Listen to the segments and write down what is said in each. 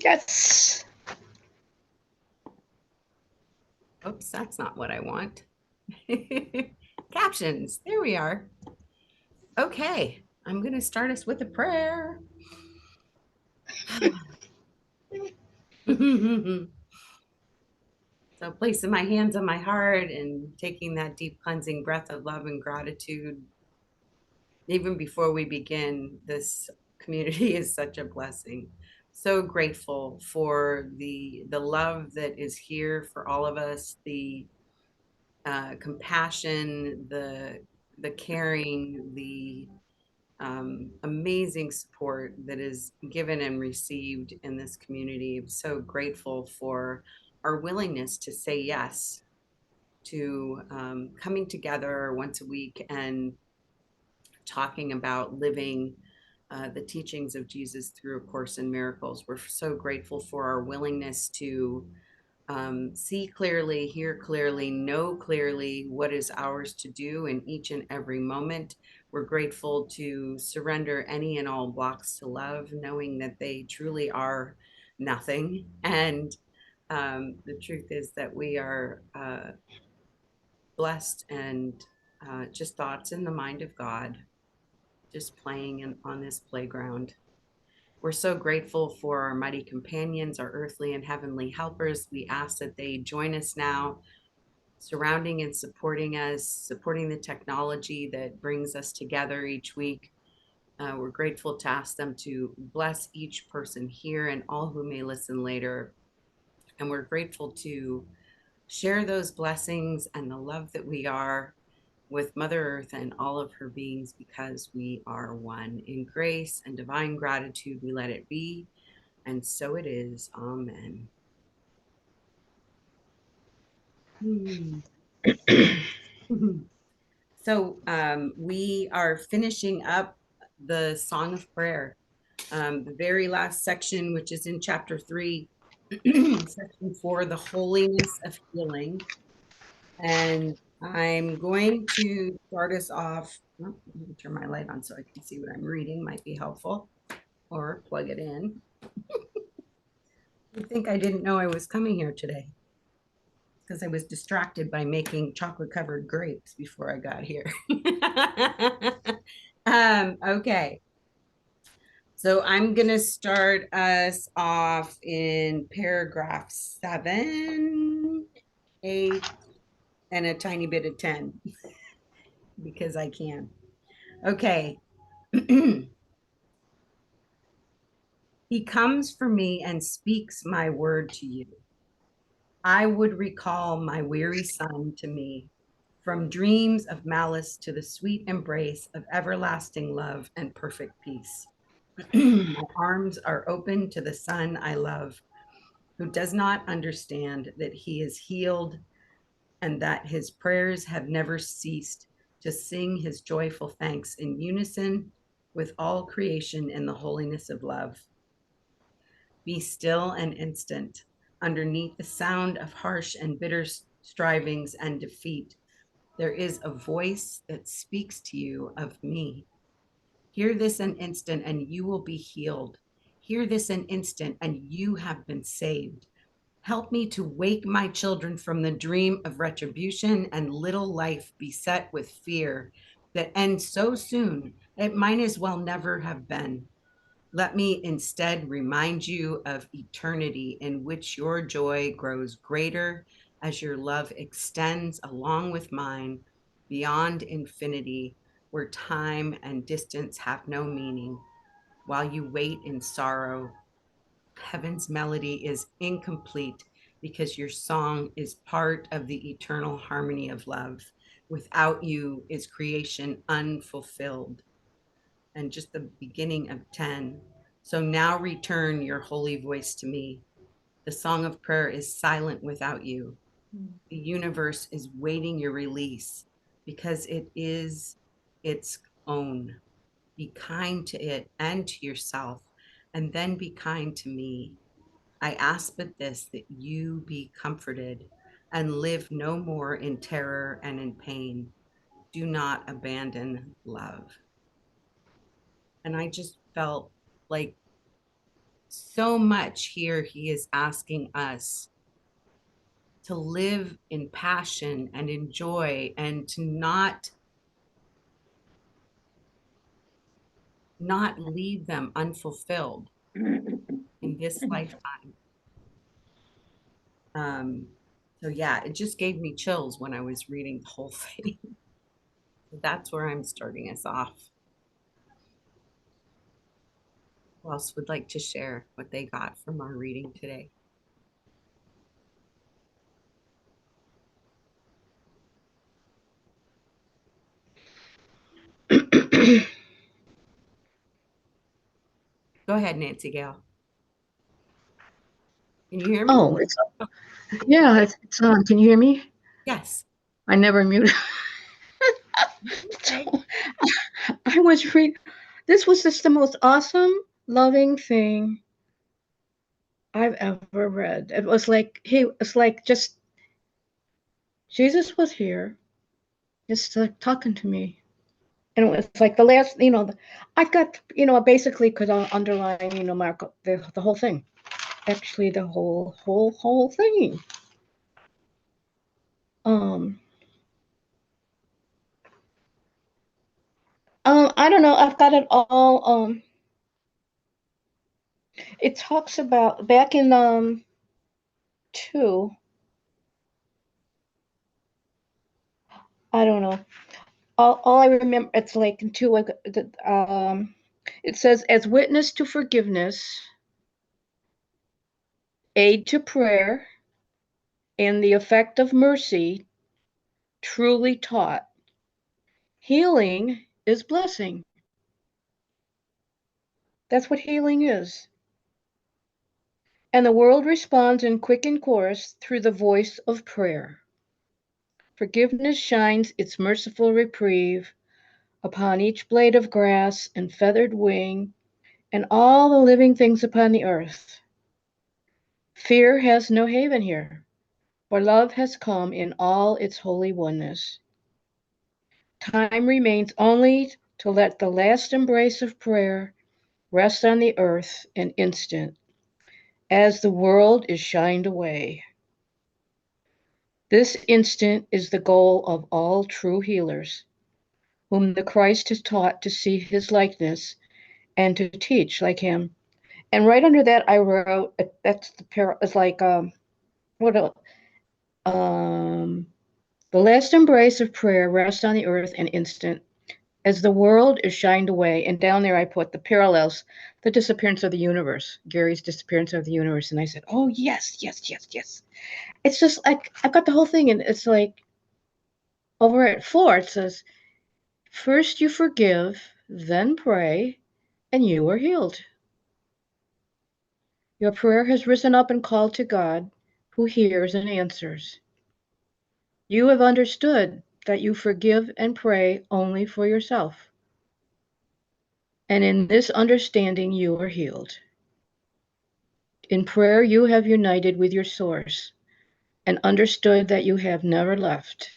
Yes. Oops, that's not what I want. Captions. There we are. Okay, I'm going to start us with a prayer. So, placing my hands on my heart and taking that deep cleansing breath of love and gratitude. Even before we begin, this community is such a blessing. So grateful for the love that is here for all of us, the compassion, the caring, the amazing support that is given and received in this community. I'm so grateful for our willingness to say yes to coming together once a week and talking about living the teachings of Jesus through A Course in Miracles. We're so grateful for our willingness to see clearly, hear clearly, know clearly what is ours to do in each and every moment. We're grateful to surrender any and all blocks to love, knowing that they truly are nothing. And the truth is that we are blessed and just thoughts in the mind of God, just playing on this playground. We're so grateful for our mighty companions, our earthly and heavenly helpers. We ask that they join us now, surrounding and supporting us, supporting the technology that brings us together each week. We're grateful to ask them to bless each person here and all who may listen later. And we're grateful to share those blessings and the love that we are with Mother Earth and all of her beings, because we are one. In grace and divine gratitude, we let it be. And so it is. Amen. So we are finishing up the Song of Prayer, the very last section, which is in chapter 3, section 4, the Holiness of Healing. And I'm going to start us off. Oh, let me turn my light on so I can see what I'm reading. Might be helpful, or plug it in. You think I didn't know I was coming here today? Because I was distracted by making chocolate covered grapes before I got here. Okay. So I'm going to start us off in paragraph 7, 8, and a tiny bit of 10 because I can. Okay. He comes for me and speaks my word to you. I would recall my weary son to me, from dreams of malice to the sweet embrace of everlasting love and perfect peace. My arms are open to the son I love, who does not understand that he is healed and that his prayers have never ceased to sing his joyful thanks in unison with all creation in the holiness of love. Be still an instant underneath the sound of harsh and bitter strivings and defeat. There is a voice that speaks to you of me. Hear this an instant and you will be healed. Hear this an instant and you have been saved. Help me to wake my children from the dream of retribution and little life beset with fear that ends so soon it might as well never have been. Let me instead remind you of eternity, in which your joy grows greater as your love extends along with mine beyond infinity, where time and distance have no meaning. While you wait in sorrow, heaven's melody is incomplete because your song is part of the eternal harmony of love. Without you is creation unfulfilled. And just the beginning of 10. So now return your holy voice to me. The song of prayer is silent without you. The universe is waiting your release because it is its own. Be kind to it and to yourself, and then be kind to me. I ask but this, that you be comforted and live no more in terror and in pain. Do not abandon love. And I just felt like so much here he is asking us to live in passion and in joy and to not leave them unfulfilled in this lifetime. Um, so yeah, it just gave me chills when I was reading the whole thing. That's where I'm starting us off. Who else would like to share what they got from our reading today? Go ahead, Nancy Gale. Can you hear me? Oh, yeah, it's on. Can you hear me? Yes. I never mute. Okay. So I was reading. This was just the most awesome, loving thing I've ever read. It was like it's like just Jesus was here, just like talking to me, and it was like the last, I've got, basically could underline, mark up the whole thing. Actually, the whole thing. Um, I don't know. I've got it all. It talks about back in two. I don't know. All I remember, it's like in two. Like it says, as witness to forgiveness, aid to prayer, and the effect of mercy, truly taught. Healing is blessing. That's what healing is. And the world responds in quickened chorus through the voice of prayer. Forgiveness shines its merciful reprieve upon each blade of grass and feathered wing, and all the living things upon the earth. Fear has no haven here, for love has come in all its holy oneness. Time remains only to let the last embrace of prayer rest on the earth an instant, as the world is shined away. This instant is the goal of all true healers, whom the Christ has taught to see his likeness and to teach like him. And right under that, I wrote, that's it's like, what else? Um, the last embrace of prayer rests on the earth an instant as the world is shined away. And down there, I put the parallels, the disappearance of the universe, Gary's disappearance of the universe. And I said, oh, yes, yes, yes, yes. It's just like, I've got the whole thing. And it's like over at 4, it says, first you forgive, then pray, and you are healed. Your prayer has risen up and called to God, who hears and answers. You have understood that you forgive and pray only for yourself. And in this understanding, you are healed. In prayer, you have united with your source and understood that you have never left.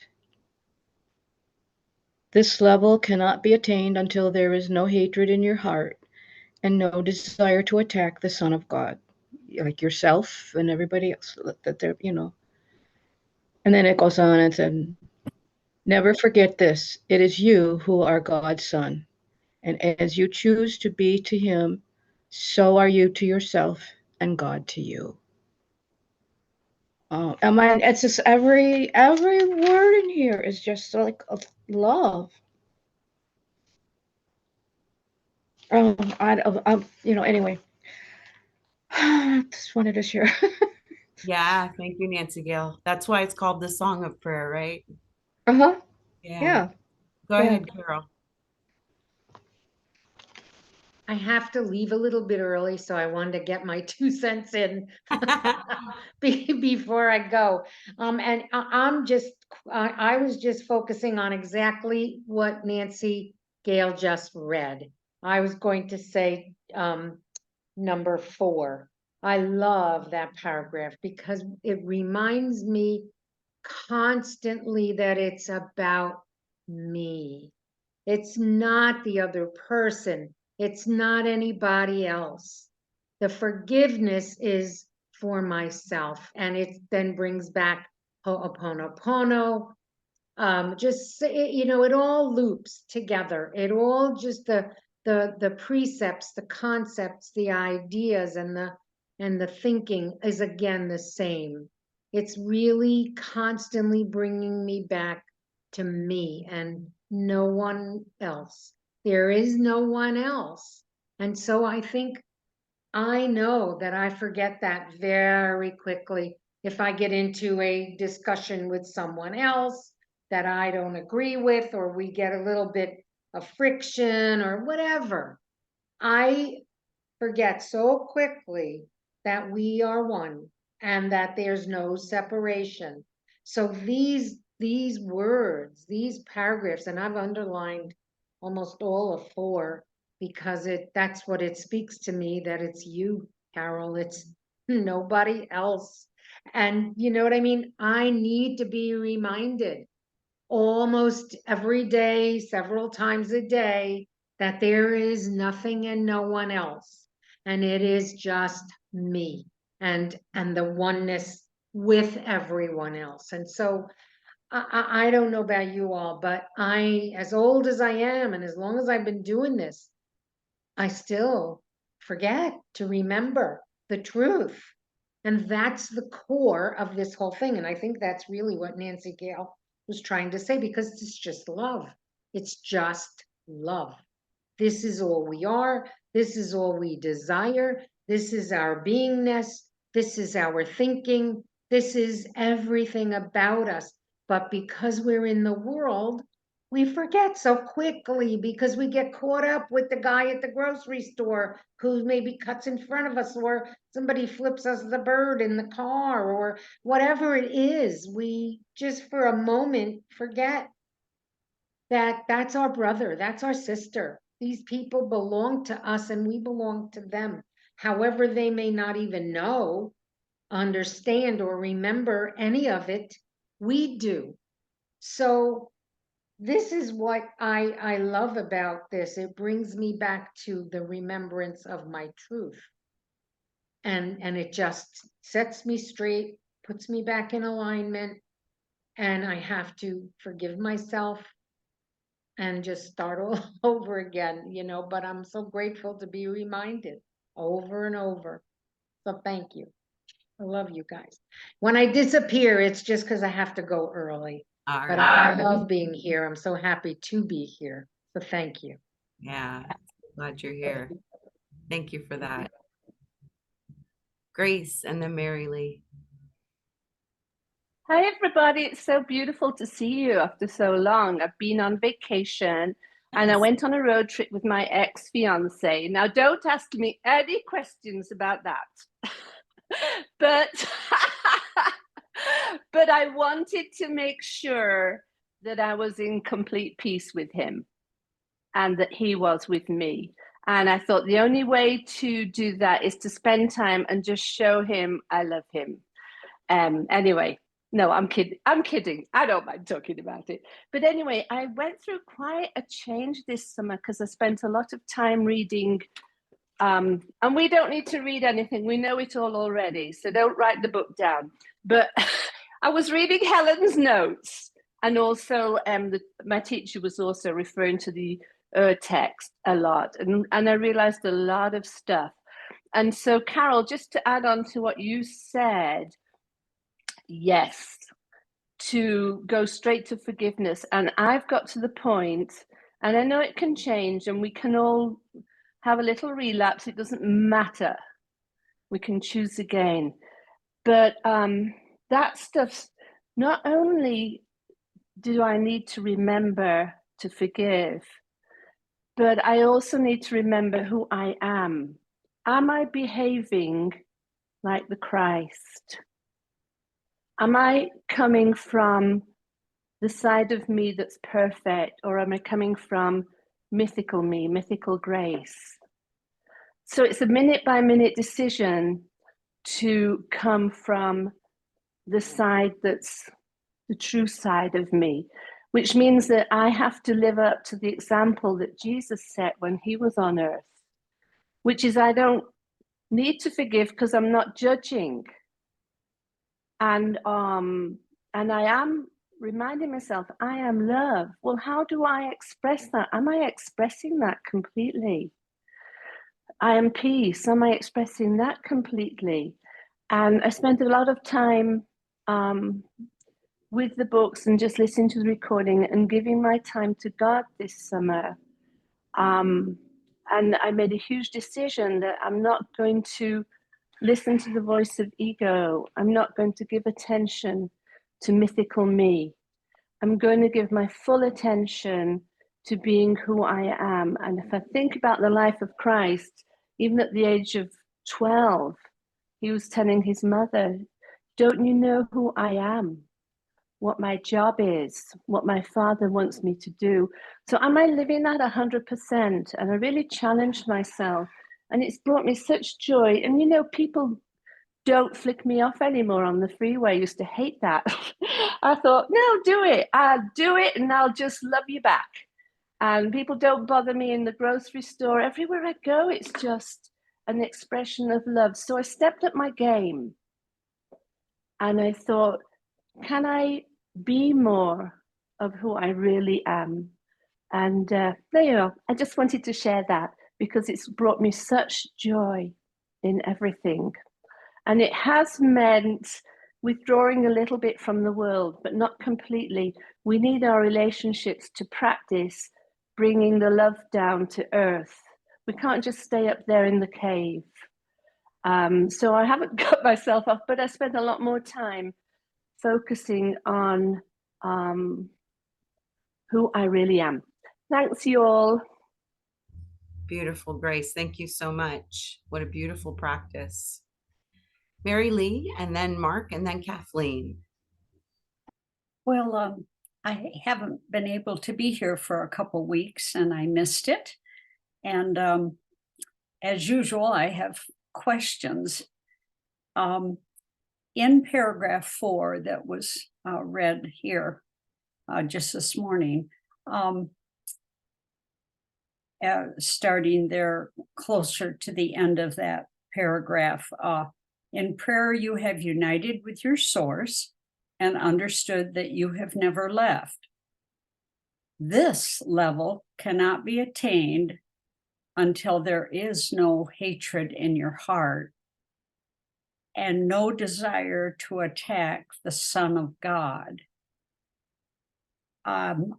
This level cannot be attained until there is no hatred in your heart and no desire to attack the Son of God, like yourself and everybody else that they're. And then it goes on and said, never forget this. It is you who are God's son. And as you choose to be to him, so are you to yourself and God to you. I mean, it's just every word in here is just like a love. Anyway, just wanted to share. Yeah, thank you, Nancy Gale. That's why it's called the Song of Prayer, right? Uh-huh. Yeah. Yeah. Go Yeah. ahead, Carol. I have to leave a little bit early, so I wanted to get my 2 cents in before I go. And I was just focusing on exactly what Nancy Gale just read. I was going to say number 4. I love that paragraph because it reminds me constantly that it's about me. It's not the other person. It's not anybody else. The forgiveness is for myself. And it then brings back Ho'oponopono. Just, you know, it all loops together. It all just the precepts, the concepts, the ideas, and the thinking is again the same. It's really constantly bringing me back to me and no one else. There is no one else. And so I think I know that I forget that very quickly if I get into a discussion with someone else that I don't agree with, or we get a little bit of friction or whatever. I forget so quickly that we are one and that there's no separation. So these words, these paragraphs, and I've underlined almost all of 4 because that's what it speaks to me, that it's you, Carol, it's nobody else. And you know what I mean? I need to be reminded almost every day, several times a day, that there is nothing and no one else. And it is just me and the oneness with everyone else. And so I don't know about you all, but as old as I am, and as long as I've been doing this, I still forget to remember the truth. And that's the core of this whole thing. And I think that's really what Nancy Gale was trying to say, because it's just love. It's just love. This is all we are. This is all we desire. This is our beingness. This is our thinking. This is everything about us. But because we're in the world, we forget so quickly because we get caught up with the guy at the grocery store who maybe cuts in front of us, or somebody flips us the bird in the car, or whatever it is. We just for a moment forget that that's our brother, that's our sister. These people belong to us and we belong to them. However, they may not even know, understand, or remember any of it, we do. So this is what I love about this. It brings me back to the remembrance of my truth. And it just sets me straight, puts me back in alignment, and I have to forgive myself and just start all over again, you know, but I'm so grateful to be reminded over and over. So thank you. I love you guys. When I disappear, it's just because I have to go early. All But right. I love being here. I'm so happy to be here. So thank you. Yeah, glad you're here. Thank you for that. Grace and then Mary Lee. Hi, everybody. It's so beautiful to see you after so long. I've been on vacation and I went on a road trip with my ex-fiance. Now, don't ask me any questions about that. but I wanted to make sure that I was in complete peace with him and that he was with me. And I thought the only way to do that is to spend time and just show him I love him. Anyway. No, I'm kidding. I don't mind talking about it. But anyway, I went through quite a change this summer because I spent a lot of time reading. And we don't need to read anything. We know it all already. So don't write the book down. But I was reading Helen's notes. And also my teacher was also referring to the text a lot. And I realized a lot of stuff. And so, Carol, just to add on to what you said, yes, to go straight to forgiveness. And I've got to the point, and I know it can change and we can all have a little relapse. It doesn't matter. We can choose again. But that stuff, not only do I need to remember to forgive, but I also need to remember who I am. Am I behaving like the Christ? Am I coming from the side of me that's perfect, or am I coming from mythical me, mythical grace? So it's a minute-by-minute decision to come from the side that's the true side of me, which means that I have to live up to the example that Jesus set when he was on earth, which is I don't need to forgive because I'm not judging. And I am reminding myself, I am love. Well, how do I express that? Am I expressing that completely? I am peace. Am I expressing that completely? And I spent a lot of time with the books and just listening to the recording and giving my time to God this summer. And I made a huge decision that I'm not going to listen to the voice of ego. I'm not going to give attention to mythical me. I'm going to give my full attention to being who I am. And if I think about the life of Christ, even at the age of 12, he was telling his mother, don't you know who I am? What my job is, what my Father wants me to do. So am I living that 100%? And I really challenged myself, and it's brought me such joy. And you know, people don't flick me off anymore on the freeway. I used to hate that. I thought, no, do it. I'll do it and I'll just love you back. And people don't bother me in the grocery store. Everywhere I go, it's just an expression of love. So I stepped up my game and I thought, can I be more of who I really am? And there you go. I just wanted to share that because it's brought me such joy in everything. And it has meant withdrawing a little bit from the world, but not completely. We need our relationships to practice bringing the love down to earth. We can't just stay up there in the cave. So I haven't got myself off, but I spent a lot more time focusing on who I really am. Thanks, you all. Beautiful, Grace. Thank you so much. What a beautiful practice. Mary Lee, and then Mark, and then Kathleen. Well, I haven't been able to be here for a couple weeks and I missed it. And as usual, I have questions. In paragraph 4 that was read here just this morning, starting there closer to the end of that paragraph, in prayer, you have united with your source and understood that you have never left. This level cannot be attained until there is no hatred in your heart and no desire to attack the Son of God. I'm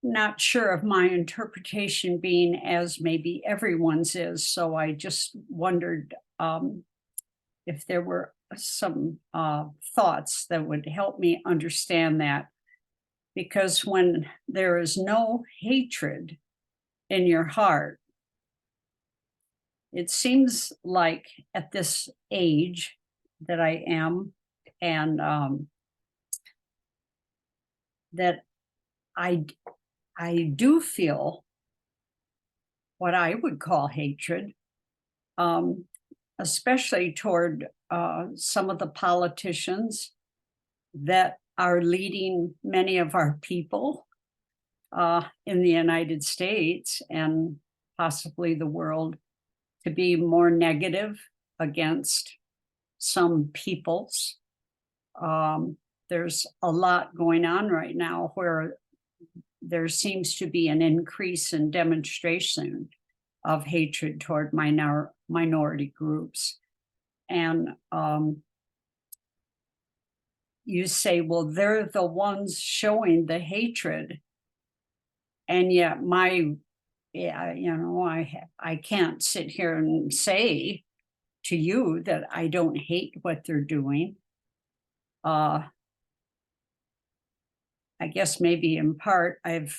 not sure of my interpretation being as maybe everyone's is, so I just wondered if there were some thoughts that would help me understand that. Because when there is no hatred in your heart, it seems like at this age that I am, and that I do feel what I would call hatred, especially toward some of the politicians that are leading many of our people in the United States and possibly the world to be more negative against some peoples. There's a lot going on right now where there seems to be an increase in demonstration of hatred toward minority groups. And you say, well, they're the ones showing the hatred. And yet I can't sit here and say to you that I don't hate what they're doing. I guess maybe in part I've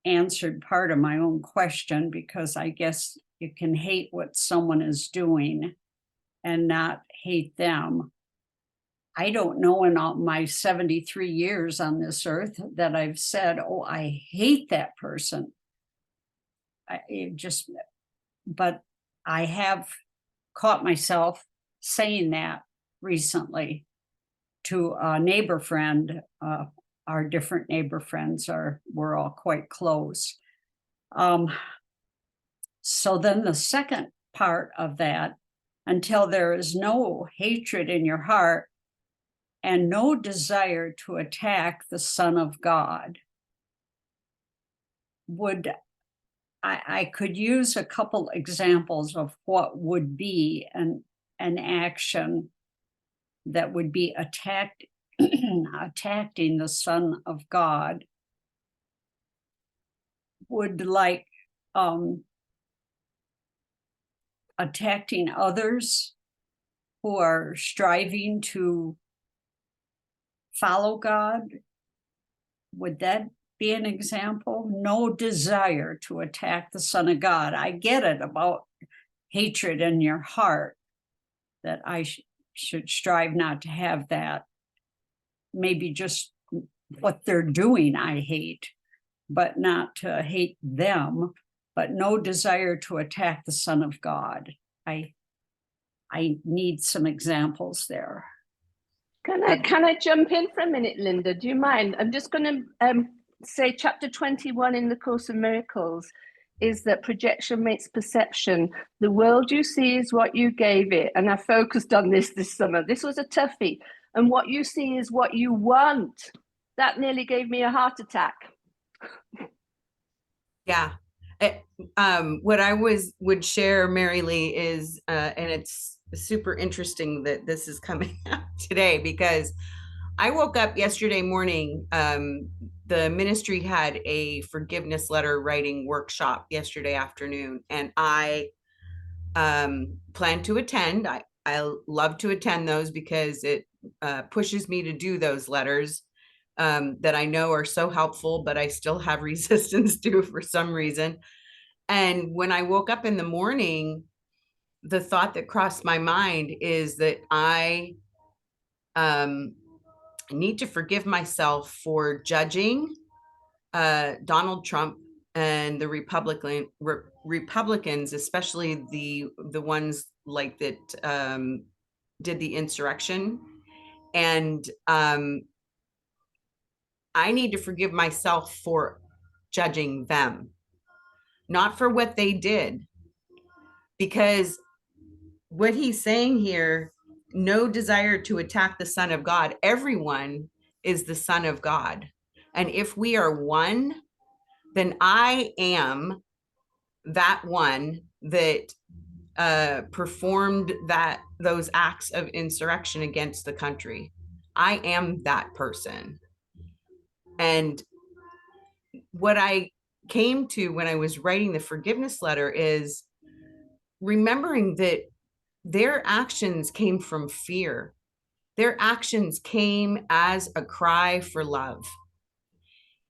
answered part of my own question, because I guess you can hate what someone is doing and not hate them. I don't know in all my 73 years on this earth that I've said, oh, I hate that person. But I have caught myself saying that recently to a neighbor friend. Our different neighbor friends we're all quite close. So then the second part of that, until there is no hatred in your heart and no desire to attack the Son of God. I could use a couple examples of what would be an action that would be attacking the Son of God. Would like attacking others who are striving to follow God. Would that be an example? No desire to attack the Son of God. I get it about hatred in your heart, that I should strive not to have that. Maybe just what they're doing I hate, but not to hate them, but no desire to attack the Son of God. I need some examples there. Can I jump in for a minute, Linda? Do you mind? I'm just going to say chapter 21 in the Course of Miracles is that projection makes perception. The world you see is what you gave it. And I focused on this summer. This was a toughie. And what you see is what you want. That nearly gave me a heart attack. Yeah. What I would share, Mary Lee, is, and it's super interesting that this is coming out today, because I woke up yesterday morning. The ministry had a forgiveness letter writing workshop yesterday afternoon, and I plan to attend. I love to attend those because it pushes me to do those letters that I know are so helpful, but I still have resistance to for some reason. And when I woke up in the morning, the thought that crossed my mind is that I need to forgive myself for judging Donald Trump and the Republicans, especially the ones like that did the insurrection. And I need to forgive myself for judging them, not for what they did. Because what he's saying here, no desire to attack the Son of God. Everyone is the Son of God. And if we are one, then I am that one that performed those acts of insurrection against the country. I am that person. And what I came to when I was writing the forgiveness letter is remembering that their actions came from fear. Their actions came as a cry for love.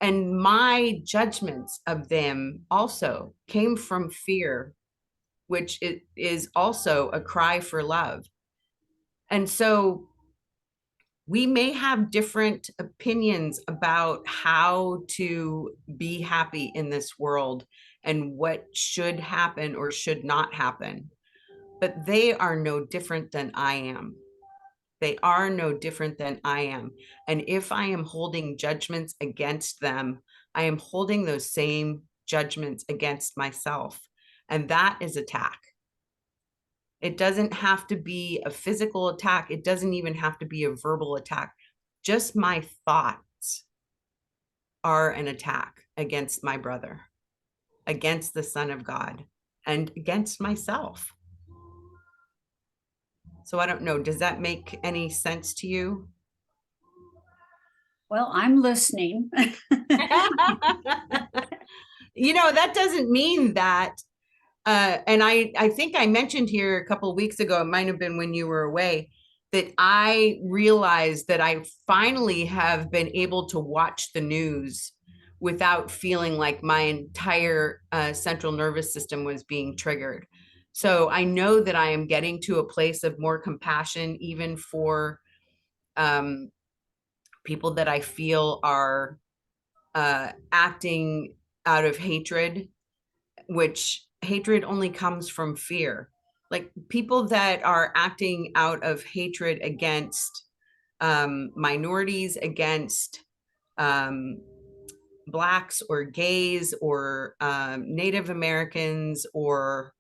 And my judgments of them also came from fear, which is also a cry for love. And so we may have different opinions about how to be happy in this world and what should happen or should not happen. But they are no different than I am. They are no different than I am. And if I am holding judgments against them, I am holding those same judgments against myself. And that is attack. It doesn't have to be a physical attack. It doesn't even have to be a verbal attack. Just my thoughts are an attack against my brother, against the Son of God, and against myself. So I don't know, does that make any sense to you? Well, I'm listening. You know, that doesn't mean that, and I think I mentioned here a couple of weeks ago, it might have been when you were away, that I realized that I finally have been able to watch the news without feeling like my entire central nervous system was being triggered. So I know that I am getting to a place of more compassion, even for people that I feel are acting out of hatred, which hatred only comes from fear. Like people that are acting out of hatred against minorities, against Blacks or gays or Native Americans or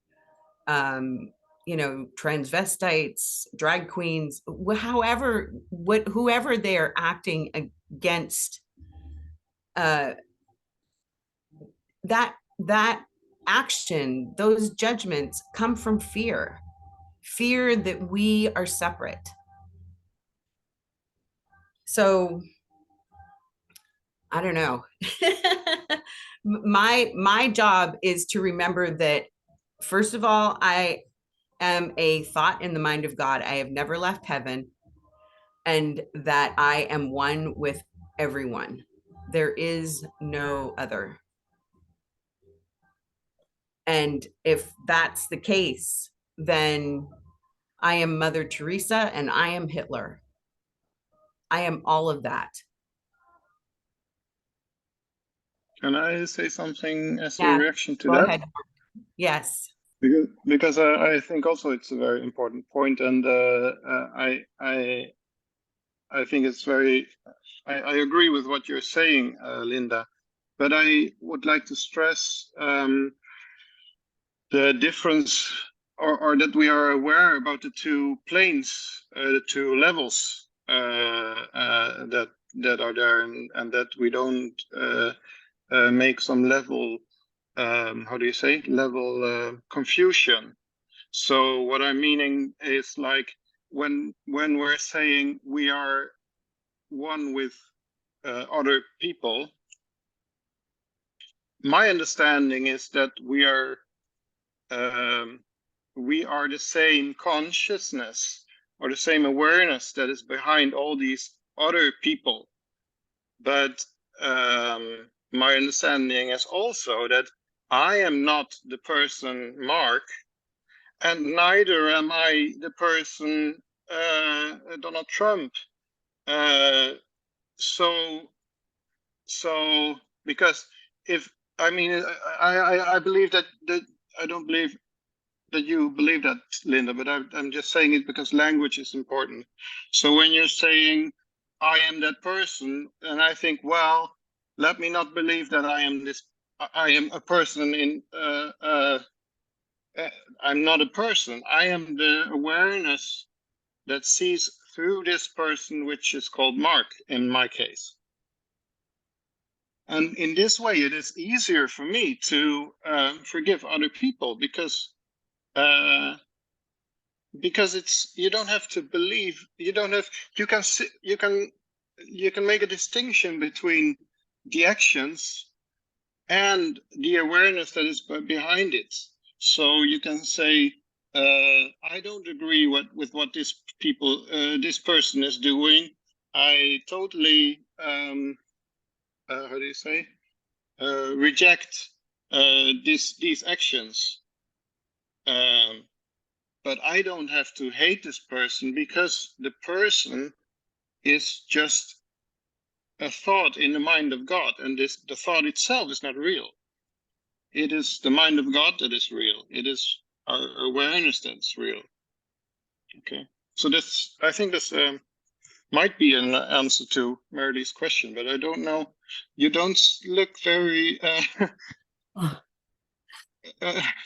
you know, transvestites, drag queens, whoever they're acting against, that action, those judgments come from fear that we are separate. So I don't know. My job is to remember that, first of all, I am a thought in the mind of God. I have never left heaven, and that I am one with everyone. There is no other. And if that's the case, then I am Mother Teresa and I am Hitler. I am all of that. Can I say something as a Yeah, reaction to go that? ahead. Yes. Because I think also it's a very important point, and I think it's very, I agree with what you're saying, Linda, but I would like to stress the difference, or that we are aware about the two planes, the two levels that are there, and that we don't make some level, how do you say, level confusion. So what I'm meaning is, like, when we're saying we are one with other people, my understanding is that we are the same consciousness or the same awareness that is behind all these other people. But my understanding is also that I am not the person Mark, and neither am I the person Donald Trump. So because if, I mean, I believe that I don't believe that you believe that, Linda, but I'm just saying it because language is important. So when you're saying I am that person, and I think, well, let me not believe that I am this. I am a person in. I'm not a person. I am the awareness that sees through this person, which is called Mark in my case. And in this way, it is easier for me to forgive other people, because it's, you don't have to believe, you don't have, you can make a distinction between the actions and the awareness that is behind it. So you can say, I don't agree with what this person is doing. I totally how do you say, reject these actions, but I don't have to hate this person, because the person is just a thought in the mind of God, and the thought itself is not real. It is the mind of God that is real. It is our awareness that's real. Okay, so that's, I think this might be an answer to Marily's question, but I don't know. You don't look very.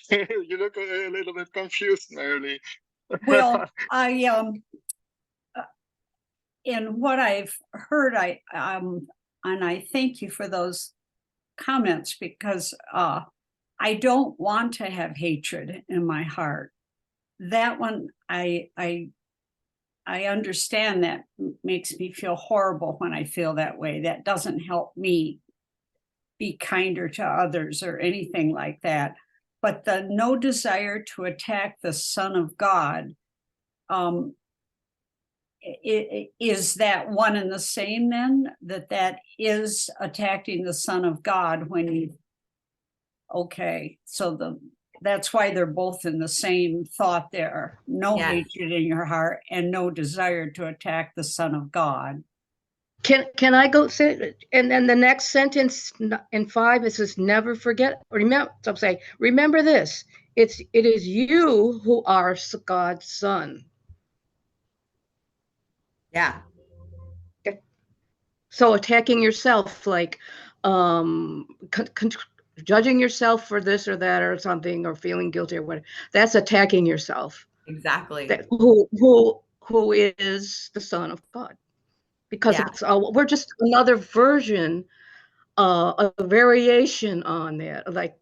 You look a little bit confused, Marily. Well, in what I've heard, and I thank you for those comments, because I don't want to have hatred in my heart. That one, I understand that makes me feel horrible when I feel that way. That doesn't help me be kinder to others or anything like that. But the no desire to attack the Son of God, is that one and the same then? That is attacking the Son of God when you, okay, so that's why they're both in the same thought there. No hatred in your heart and no desire to attack the Son of God. Can I go say, and then the next sentence in 5, it says, never forget, remember, so I'm saying, remember this, it is you who are God's son. Yeah. Okay. So attacking yourself, like judging yourself for this or that or something, or feeling guilty or whatever, that's attacking yourself. Exactly. That who is the Son of God, because Yeah. it's we're just another version, a variation on that, like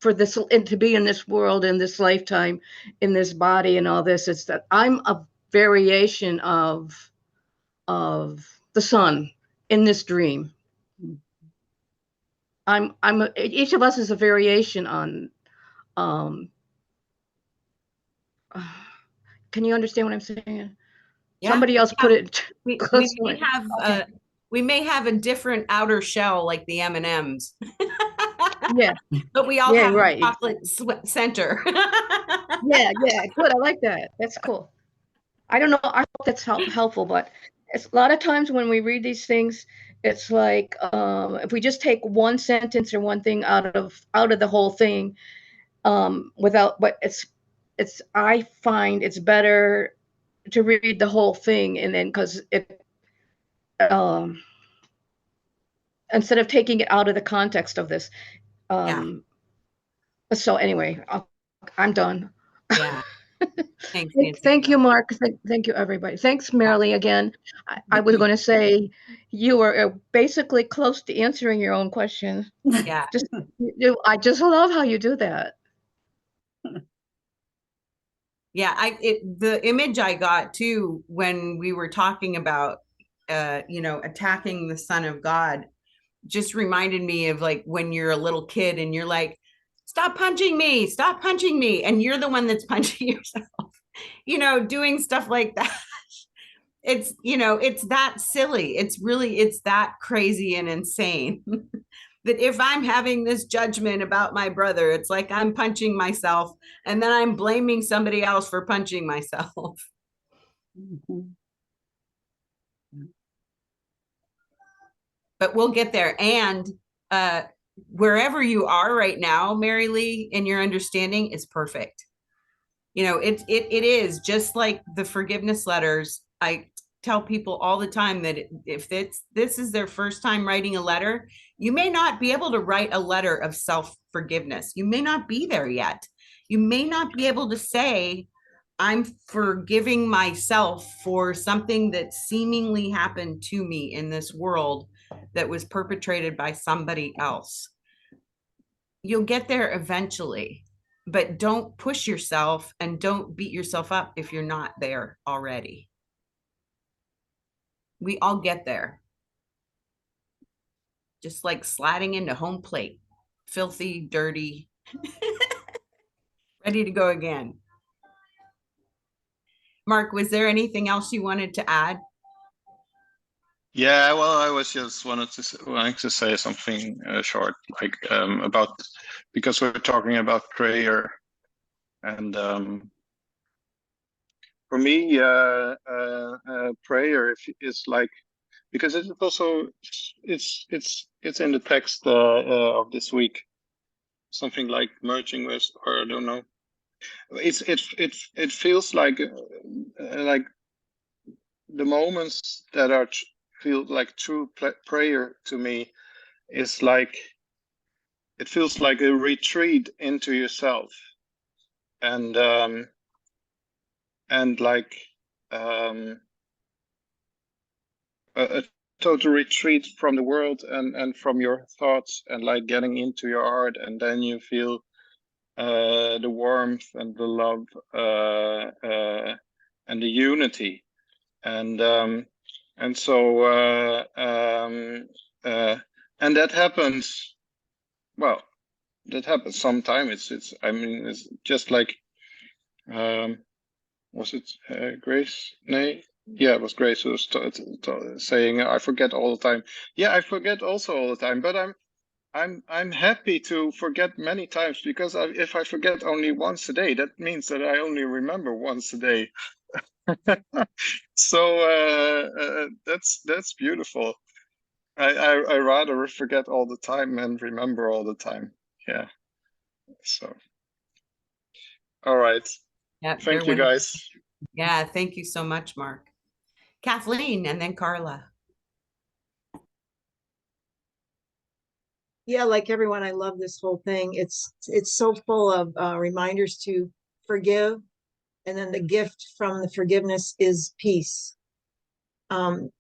for this, and to be in this world, in this lifetime, in this body, and all this. It's that I'm a variation of the sun in this dream. Each of us is a variation on. Can you understand what I'm saying? Yeah. Somebody else put it. We may have a different outer shell, like the M&Ms. Yeah. But we all Yeah, have right. a chocolate center. Yeah, good. I like that. That's cool. I don't know. I hope that's helpful, but it's a lot of times when we read these things, it's like if we just take one sentence or one thing out of the whole thing, but it's I find it's better to read the whole thing, and then because it instead of taking it out of the context of this. So anyway, I'm done. Yeah. Thanks, Nancy. Thank you, Mark. Thank you, everybody. Thanks, Marilee, again. I was going to say you were basically close to answering your own question. Yeah. I just love how you do that. Yeah, the image I got too when we were talking about attacking the Son of God just reminded me of like when you're a little kid and you're like, stop punching me, and you're the one that's punching yourself, doing stuff like that. It's it's that silly. It's that crazy and insane. That if I'm having this judgment about my brother, it's like I'm punching myself and then I'm blaming somebody else for punching myself. But we'll get there. And wherever you are right now, Marilee, in your understanding is perfect. It is just like the forgiveness letters. I tell people all the time that if this is their first time writing a letter, you may not be able to write a letter of self-forgiveness. You may not be there yet. You may not be able to say, I'm forgiving myself for something that seemingly happened to me in this world that was perpetrated by somebody else. You'll get there eventually, but don't push yourself and don't beat yourself up if you're not there already. We all get there. Just like sliding into home plate, filthy, dirty, ready to go again. Mark, was there anything else you wanted to add? Yeah, well, I was just wanting to say something short, like about, because we're talking about prayer, and for me, prayer is like, because it's also it's in the text of this week, something like merging with, or I don't know. It feels like the moments that feel like true prayer to me is like, it feels like a retreat into yourself, and like a total retreat from the world and from your thoughts, and like getting into your heart, and then you feel the warmth and the love and the unity, and so and that happens, well, that happens sometimes. It's I mean, it's just like was it Grace? Nay, yeah, it was Grace who was saying, I forget all the time. Yeah, I forget also all the time, but I'm happy to forget many times, because if I forget only once a day, that means that I only remember once a day. So that's beautiful. I rather forget all the time and remember all the time. Yeah. So, all right. Yeah, thank you, guys. Yeah, thank you so much, Mark. Kathleen, and then Carla. Yeah, like everyone, I love this whole thing. It's so full of reminders to forgive, and then the gift from the forgiveness is peace. And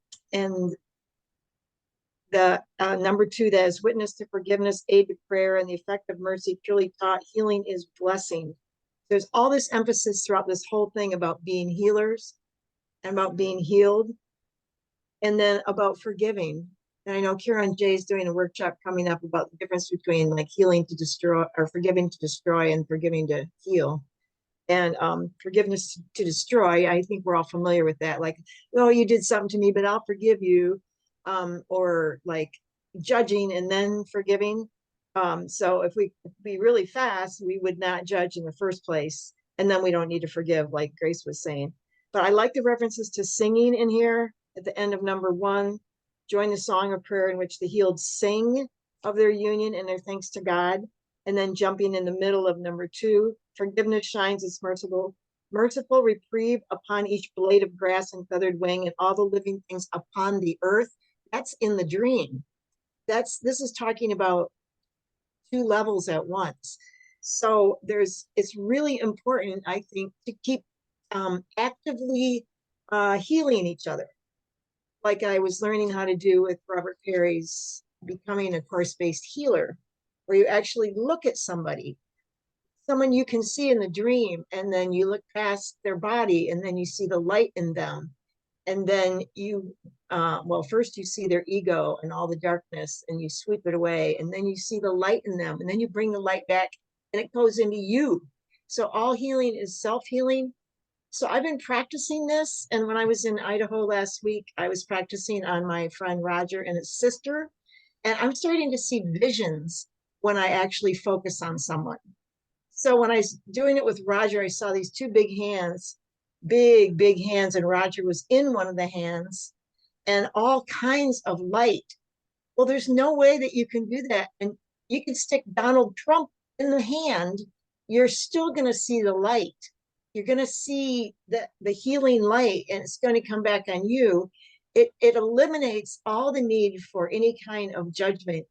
the number 2, that is witness to forgiveness, aid to prayer, and the effect of mercy truly taught. Healing is blessing. There's all this emphasis throughout this whole thing about being healers and about being healed, and then about forgiving. And I know Kieran J is doing a workshop coming up about the difference between like healing to destroy, or forgiving to destroy, and forgiving to heal. And forgiveness to destroy, I think we're all familiar with that. Like, oh, you did something to me, but I'll forgive you. Or like judging and then forgiving. So if we be really fast, we would not judge in the first place. And then we don't need to forgive, like Grace was saying. But I like the references to singing in here at the end of number 1. Join the song of prayer in which the healed sing of their union and their thanks to God. And then jumping in the middle of number 2, forgiveness shines its merciful reprieve upon each blade of grass and feathered wing and all the living things upon the earth. That's in the dream. This is talking about 2 levels at once. So it's really important, I think, to keep actively healing each other. Like I was learning how to do with Robert Perry's Becoming a Course-Based Healer, where you actually look at someone you can see in the dream, and then you look past their body, and then you see the light in them. And then you, first you see their ego and all the darkness, and you sweep it away, and then you see the light in them, and then you bring the light back, and it goes into you. So all healing is self-healing. So I've been practicing this, and when I was in Idaho last week, I was practicing on my friend Roger and his sister, and I'm starting to see visions when I actually focus on someone. So when I was doing it with Roger, I saw these 2 big hands, big hands, and Roger was in one of the hands, and all kinds of light. Well, there's no way that you can do that. And you can stick Donald Trump in the hand, you're still going to see the light. You're going to see the healing light, and it's going to come back on you. It eliminates all the need for any kind of judgment.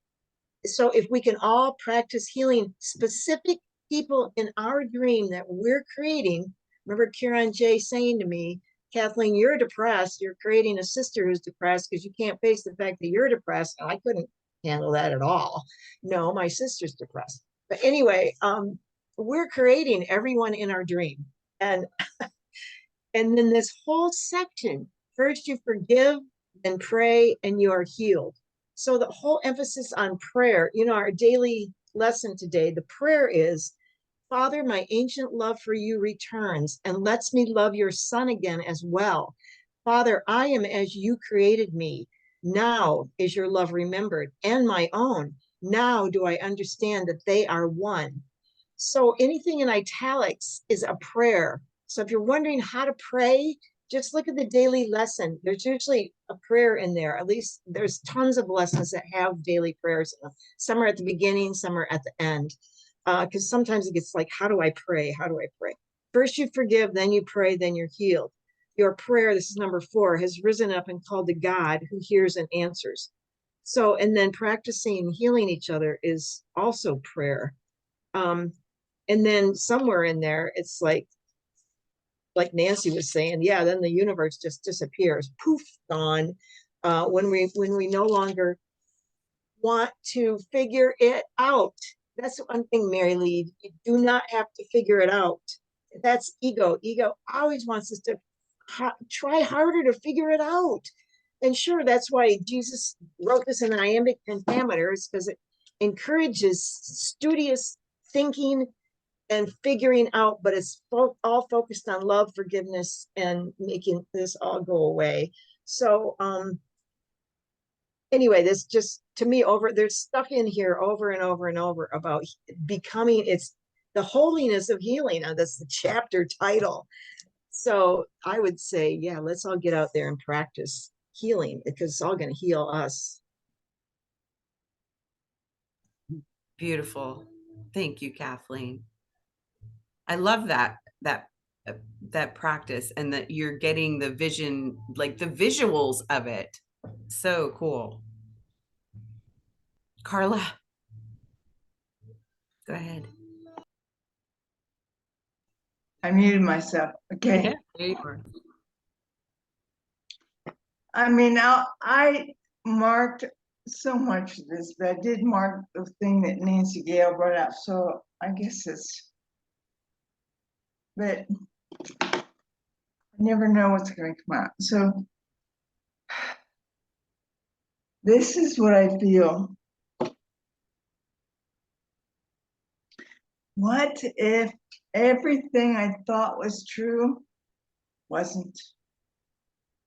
So if we can all practice healing specific people in our dream that we're creating. Remember Kieran J saying to me, Kathleen, you're depressed. You're creating a sister who's depressed because you can't face the fact that you're depressed. And I couldn't handle that at all. No, my sister's depressed. But anyway, we're creating everyone in our dream. And then this whole section, first you forgive, then pray, and you are healed. So the whole emphasis on prayer, our daily lesson today, the prayer is, Father, my ancient love for you returns and lets me love your Son again as well. Father, I am as you created me. Now is your love remembered, and my own. Now do I understand that they are one. So anything in italics is a prayer. So if you're wondering how to pray, just look at the daily lesson. There's usually a prayer in there. At least there's tons of lessons that have daily prayers. Some are at the beginning, some are at the end. Because sometimes it gets like, how do I pray? How do I pray? First you forgive, then you pray, then you're healed. Your prayer, this is number 4, has risen up and called to God who hears and answers. So, and then practicing healing each other is also prayer. And then somewhere in there, it's like Nancy was saying, yeah, then the universe just disappears, poof, gone. When we no longer want to figure it out. That's one thing, Mary Lee, you do not have to figure it out. That's ego. Ego always wants us to try harder to figure it out. And sure, that's why Jesus wrote this in the iambic pentameter, is because it encourages studious thinking and figuring out, but it's all focused on love, forgiveness, and making this all go away. So anyway, this just, to me, there's stuff in here over and over and over about becoming, it's the holiness of healing. That's the chapter title. So I would say, yeah, let's all get out there and practice healing, because it's all going to heal us. Beautiful. Thank you, Kathleen. I love that practice, and that you're getting the vision, like the visuals of it. So cool. Carla. Go ahead. I muted myself. Okay. Yeah, there you are. I mean, I marked so much of this, but I did mark the thing that Nancy Gale brought up. So I guess but I never know what's going to come out. So this is what I feel. What if everything I thought was true wasn't?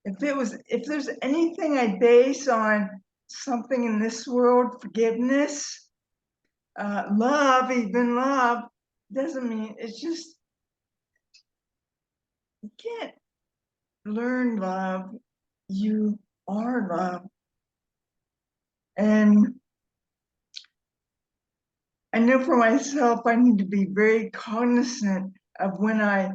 If there's anything I base on something in this world, forgiveness, love, even love, doesn't mean it's just, you can't learn love. You are love. And I know for myself, I need to be very cognizant of when I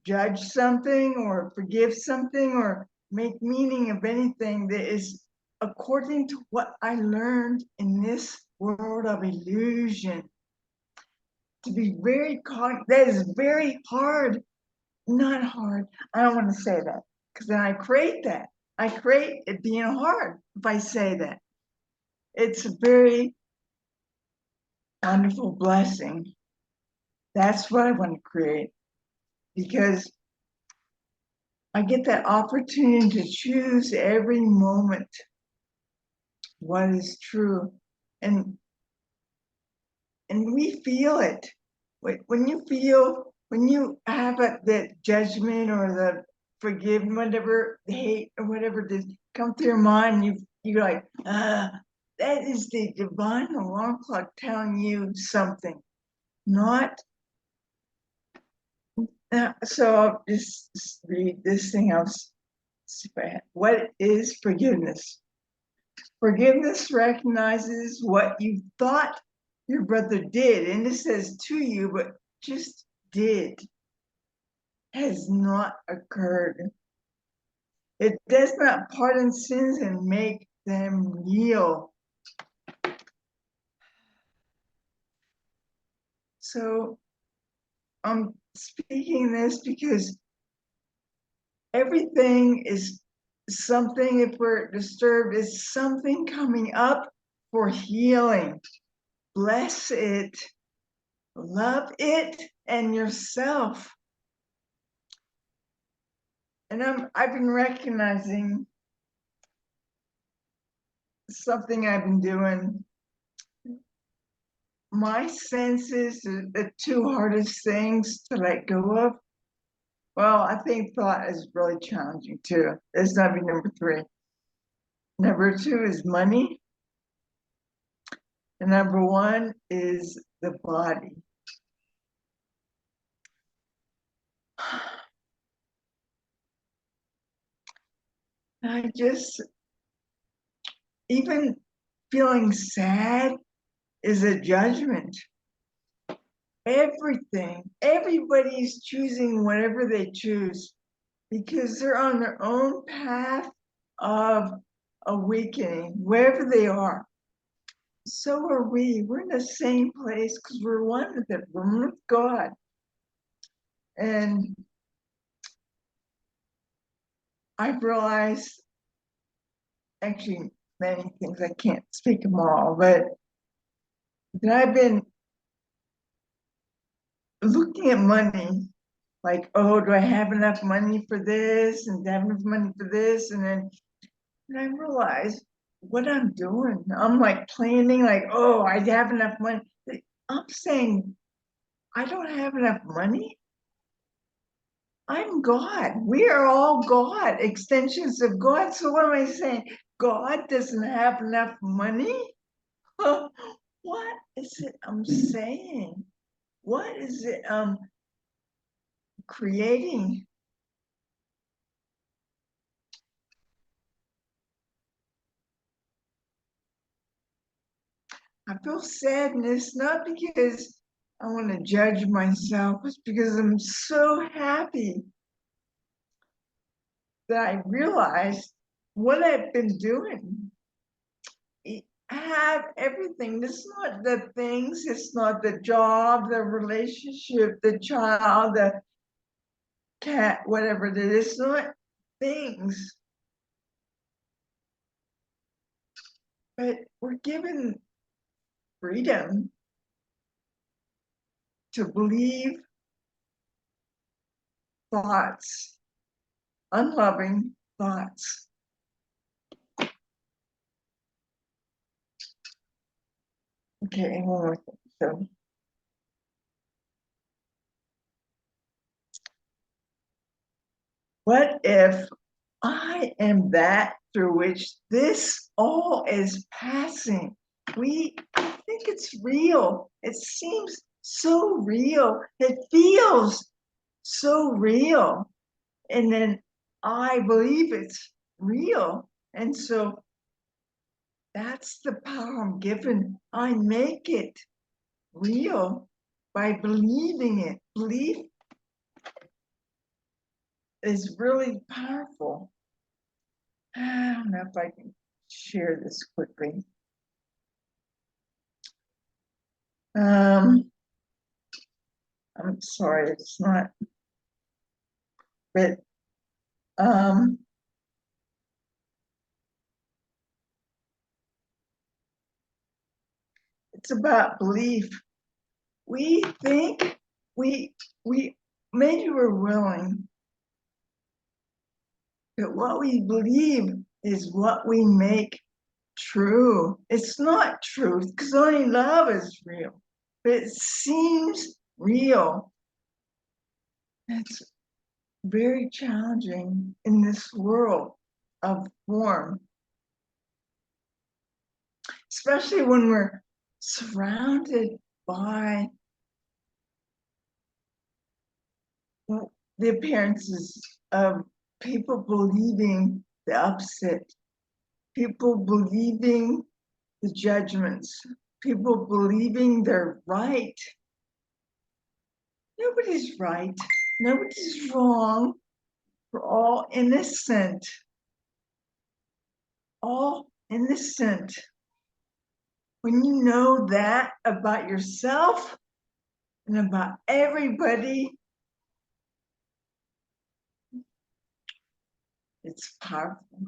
judge something or forgive something or make meaning of anything that is according to what I learned in this world of illusion. To be very that is very hard, not hard. I don't want to say that because then I create that. I create it being hard if I say that. It's a very wonderful blessing. That's what I want to create because I get that opportunity to choose every moment what is true. And we feel it. When you have that judgment or the forgive, whatever, hate or whatever it is, come through your mind, you're like, that is the divine alarm clock telling you something, not. So I'll just read this thing else. What is forgiveness? Forgiveness recognizes what you thought your brother did, and it says to you, but just did, has not occurred. It does not pardon sins and make them real. So I'm speaking this because everything is something, if we're disturbed, is something coming up for healing. Bless it, love it, and yourself. And I've been recognizing something I've been doing. My senses are the two hardest things to let go of. Well, I think thought is really challenging too. It's not be number 3. Number 2 is money. And number 1 is the body. I just, even feeling sad is a judgment. Everybody's choosing whatever they choose because they're on their own path of awakening, wherever they are. So are we. We're in the same place because we're one with it. We're one with God. And I've realized, actually, many things, I can't speak them all, but that I've been looking at money like, oh, do I have enough money for this and have enough money for this? And I realized what I'm doing. I'm like planning, like, oh, I have enough money. I'm saying, I don't have enough money. I'm God. We are all God, extensions of God. So what am I saying? God doesn't have enough money? What is it I'm saying? What is it creating? I feel sadness, not because I want to judge myself, it's because I'm so happy that I realized what I've been doing. have everything. It's not the things, it's not the job, the relationship, the child, the cat, whatever it is. It's not things. But we're given freedom to believe thoughts, unloving thoughts. Okay, one more thing. So, what if I am that through which this all is passing? I think it's real. It seems so real. It feels so real. And then I believe it's real. And so that's the power I'm given. I make it real by believing it. Belief is really powerful. I don't know if I can share this quickly. I'm sorry, it's not, but it's about belief. We think we maybe we're willing, but what we believe is what we make true. It's not truth, because only love is real, but it seems real. It's very challenging in this world of form, especially when we're surrounded by the appearances of people believing the opposite, people believing the judgments, people believing they're right. Nobody's right, nobody's wrong. We're all innocent, all innocent. When you know that about yourself and about everybody, it's powerful.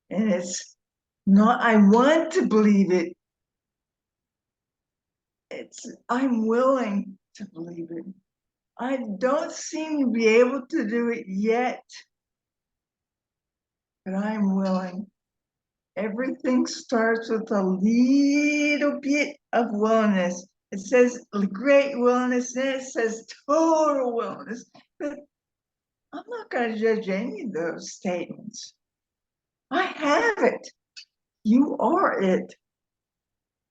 And it's not, I want to believe it. It's, I'm willing to believe it. I don't seem to be able to do it yet, but I'm willing. Everything starts with a little bit of willingness. It says great willingness, and it says total willingness. But I'm not going to judge any of those statements. I have it. You are it.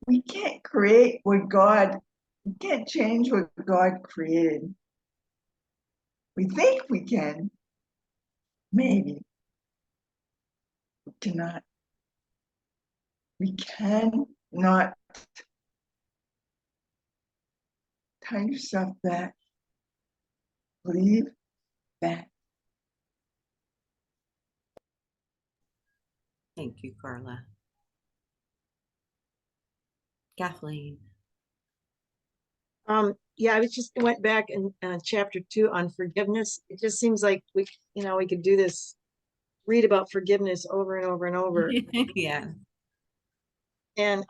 We can't create what God, we can't change what God created. We think we can. Maybe. We cannot. We cannot. Tell yourself that. Believe that. Thank you, Carla. Kathleen. Yeah, I was just went back in chapter 2 on forgiveness. It just seems like we could do this, read about forgiveness over and over and over. Yeah. And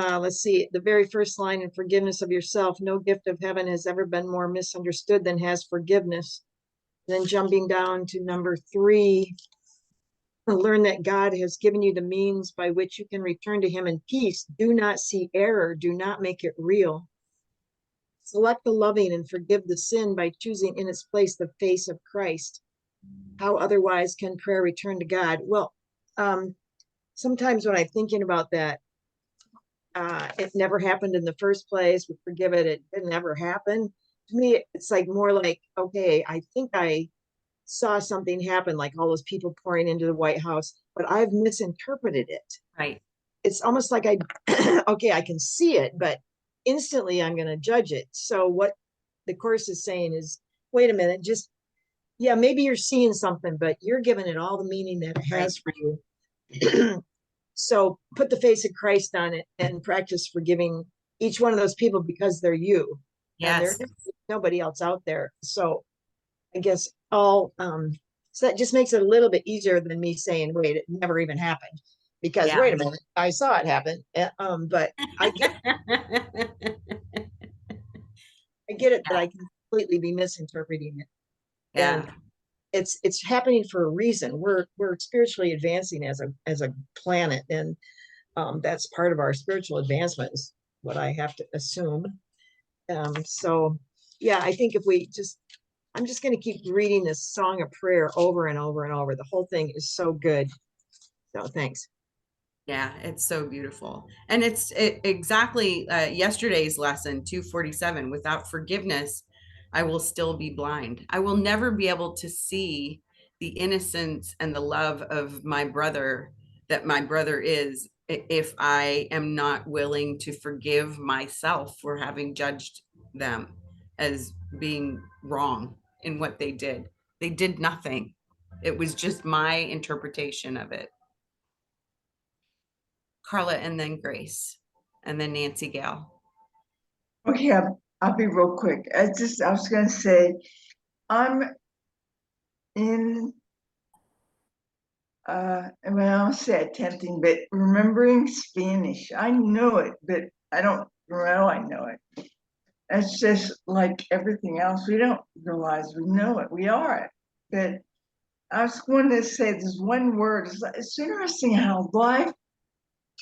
let's see, the very first line in forgiveness of yourself, no gift of heaven has ever been more misunderstood than has forgiveness. Then jumping down to number 3, learn that God has given you the means by which you can return to him in peace. Do not see error. Do not make it real. Select the loving and forgive the sin by choosing in its place the face of Christ. How otherwise can prayer return to God? Well, sometimes when I'm thinking about that, it never happened in the first place. We forgive it. It didn't ever happen. To me, it's like more like, okay, I think I saw something happen, like all those people pouring into the White House, but I've misinterpreted it. Right. It's almost like okay, I can see it, but instantly I'm going to judge it. So what the Course is saying is, wait a minute, just, yeah, maybe you're seeing something, but you're giving it all the meaning that it has for you. So put the face of Christ on it and practice forgiving each one of those people because they're you. And Yes. there's nobody else out there. So I guess so that just makes it a little bit easier than me saying, wait, it never even happened. Because Yeah. wait a minute, I saw it happen. But I get it that I can completely be misinterpreting it. Yeah. And it's happening for a reason. We're spiritually advancing as a planet, and that's part of our spiritual advancement is what I have to assume. So yeah, I think if we just I'm just going to keep reading this song of prayer over and over and over. The whole thing is so good. So thanks. Yeah, it's so beautiful. And it's exactly yesterday's lesson 247. Without forgiveness, I will still be blind. I will never be able to see the innocence and the love of my brother that my brother is if I am not willing to forgive myself for having judged them as being wrong in what they did. They did nothing. It was just my interpretation of it. Carla, and then Grace, and then Nancy Gale. Okay, I'll be real quick. I was going to say, I'm in, well, I'll say attempting, but remembering Spanish. I know it, but I don't know I know it. It's just like everything else. We don't realize we know it. We are it. But I was going to say there's one word. It's interesting how life,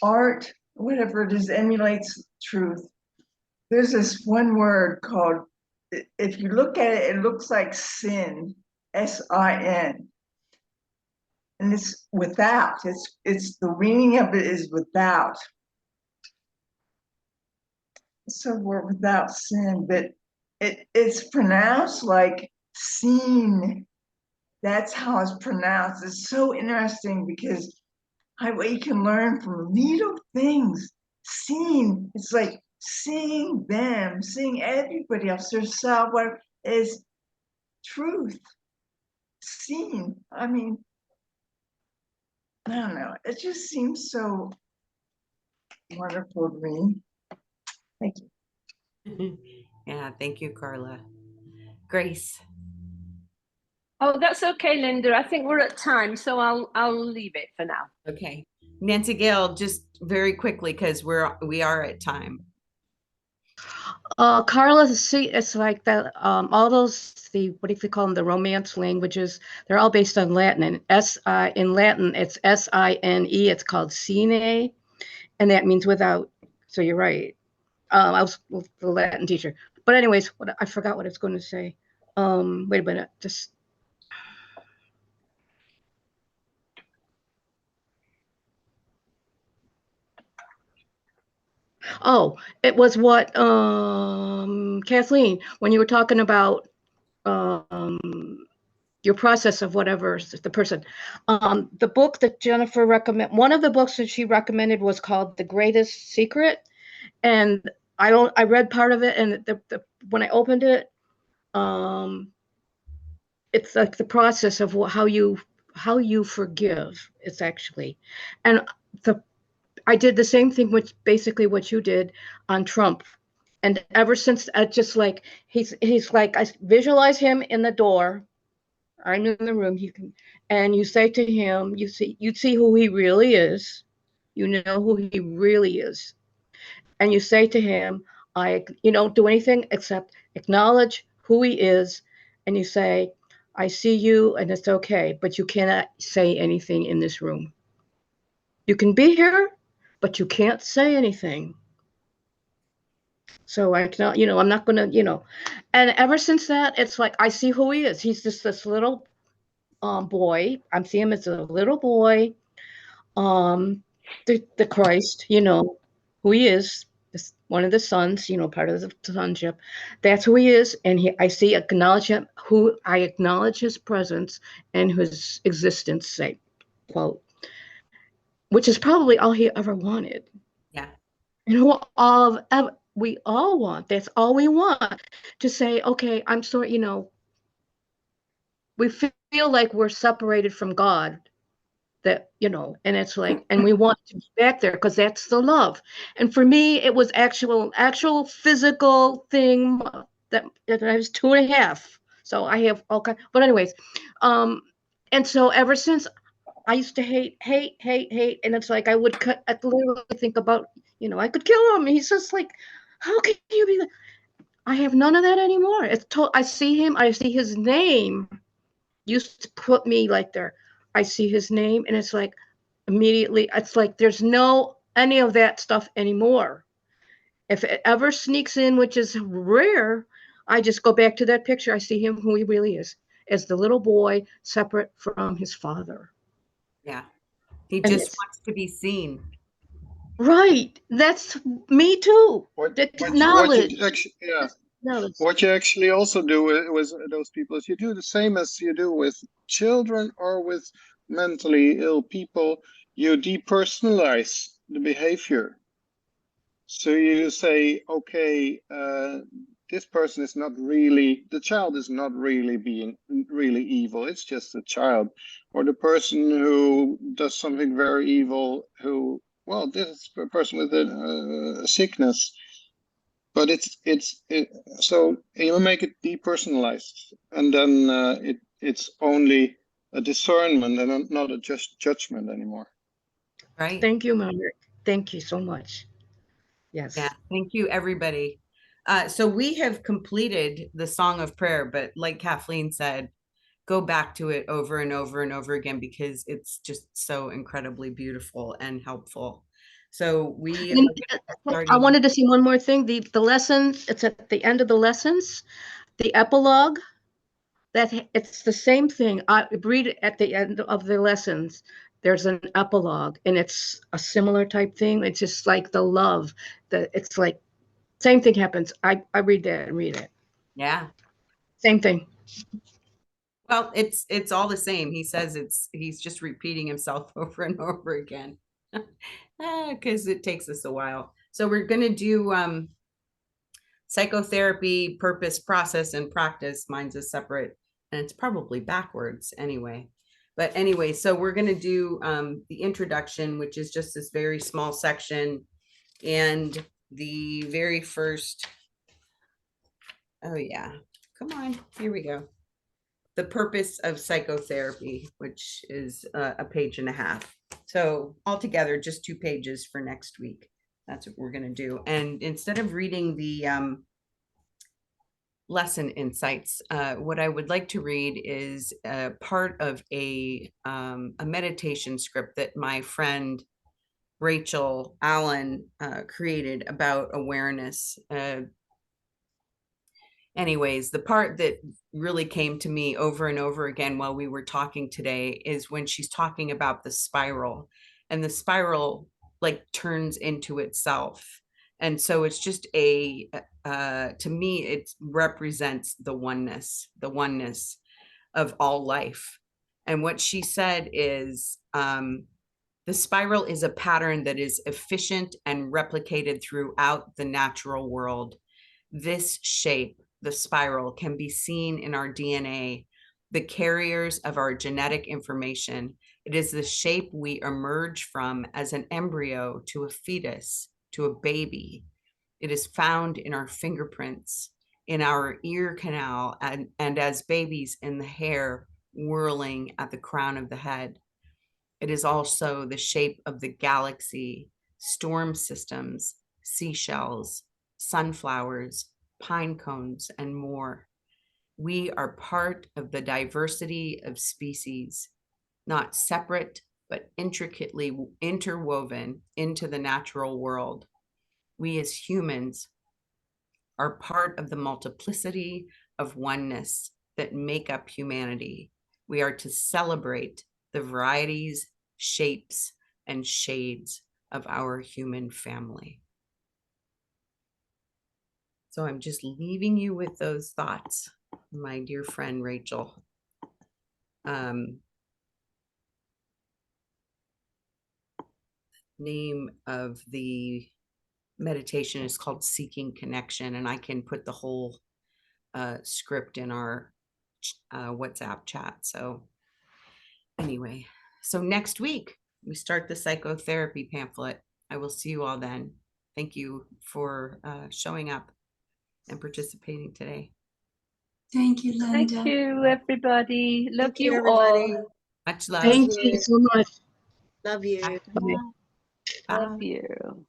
art, whatever it is, emulates truth. There's this one word called, if you look at it, it looks like sin, S-I-N. And it's without. It's the meaning of it is without. So we're without sin, but it's pronounced like seen. That's how it's pronounced. It's so interesting because what you can learn from little things. Seeing, it's like seeing them, seeing everybody else, yourself, what is truth. Seeing, I mean, I don't know. It just seems so wonderful to me. Thank you. Yeah, thank you, Carla. Grace. Oh, that's okay, Linda. I think we're at time, so I'll leave it for now. Okay. Nancy Gale, just very quickly, because we are at time. Carla, see, it's like that. All those what do you call them? The Romance languages. They're all based on Latin, and in Latin it's SINE. It's called sine, and that means without. So you're right. I was the Latin teacher, but anyways, I forgot what I was going to say. Wait a minute, just. Oh, it was what Kathleen, when you were talking about your process of whatever the person. The book that Jennifer one of the books that she recommended was called The Greatest Secret. And I read part of it, and when I opened it, it's like the process of how you forgive. It's actually, and I did the same thing with basically what you did on Trump. And ever since, just like he's like, I visualize him in the door. I'm in the room. And you say to him, you see who he really is. You know who he really is. And you say to him, you don't do anything except acknowledge who he is. And you say, I see you and it's okay, but you cannot say anything in this room. You can be here, but you can't say anything. So I'm not going to, and ever since that, it's like, I see who he is. He's just this little boy. I'm seeing him as a little boy. The Christ, who he is, one of the sons, part of the sonship. That's who he is, and I acknowledge his presence and his existence. Say, quote, which is probably all he ever wanted. Yeah. We all want. That's all we want, to say, okay, I'm sorry. We feel like we're separated from God, that, you know, and it's like, and we want to be back there because that's the love. And for me, it was actual physical thing that I was 2.5. So I have all kind, but anyways, and so ever since I used to hate. And it's like I would I literally think about, you know, I could kill him. He's just like, how can you be? I have none of that anymore. I see him. I see his name. Used to put me like there. I see his name, and it's like immediately. It's like there's no any of that stuff anymore. If it ever sneaks in, which is rare, I just go back to that picture. I see him who he really is, as the little boy separate from his father. Yeah. He And just wants to be seen. right. That's me too. What Knowledge. you actually, yeah. Knowledge. What you actually also do with those people is you do the same as you do with children or with mentally ill people. You depersonalize the behavior. So you say, okay, this person is not really, the child is not really being really evil. It's just a child. Or the person who does something very evil, who, well, this is a person with a sickness. But so you make it depersonalized, and then it's only a discernment and not a just judgment anymore. Right. Thank you, Margaret. Thank you so much. Yes. Yeah. Thank you, everybody. So we have completed the Song of Prayer, but like Kathleen said, go back to it over and over and over again because it's just so incredibly beautiful and helpful. So I wanted to see one more thing. The lesson, it's at the end of the lessons, the epilogue, that it's the same thing. I read it at the end of the lessons. There's an epilogue, and it's a similar type thing. It's just like the love. It's like same thing happens. I read that and read it. Yeah. Same thing. Well, it's all the same. He says he's just repeating himself over and over again because it takes us a while. So we're going to do psychotherapy, purpose, process, and practice. Mine's a separate, and it's probably backwards anyway. But anyway, so we're going to do the introduction, which is just this very small section. And the very first, oh yeah, come on, here we go. The purpose of psychotherapy, which is a page and a half. So altogether, just 2 pages for next week. That's what we're going to do. And instead of reading the lesson insights, what I would like to read is part of a meditation script that my friend Rachel Allen created about awareness. Anyways, the part that really came to me over and over again while we were talking today is when she's talking about the spiral, and the spiral like turns into itself. And so it's just to me, it represents the oneness of all life. And what she said is, the spiral is a pattern that is efficient and replicated throughout the natural world. This shape, the spiral, can be seen in our DNA, the carriers of our genetic information. It is the shape we emerge from as an embryo to a fetus, to a baby. It is found in our fingerprints, in our ear canal, and as babies in the hair whirling at the crown of the head. It is also the shape of the galaxy, storm systems, seashells, sunflowers, pine cones, and more. We are part of the diversity of species, not separate, but intricately interwoven into the natural world. We as humans are part of the multiplicity of oneness that make up humanity. We are to celebrate the varieties, shapes, and shades of our human family. So I'm just leaving you with those thoughts, my dear friend Rachel. Name of the meditation is called Seeking Connection, and I can put the whole script in our WhatsApp chat. So anyway, So next week, we start the psychotherapy pamphlet. I will see you all then. Thank you for showing up and participating today. Thank you, Linda. Thank you, everybody. Love Thank you, you everybody. all. Much love. Thank you so much. Love you. Bye. Bye. Love you.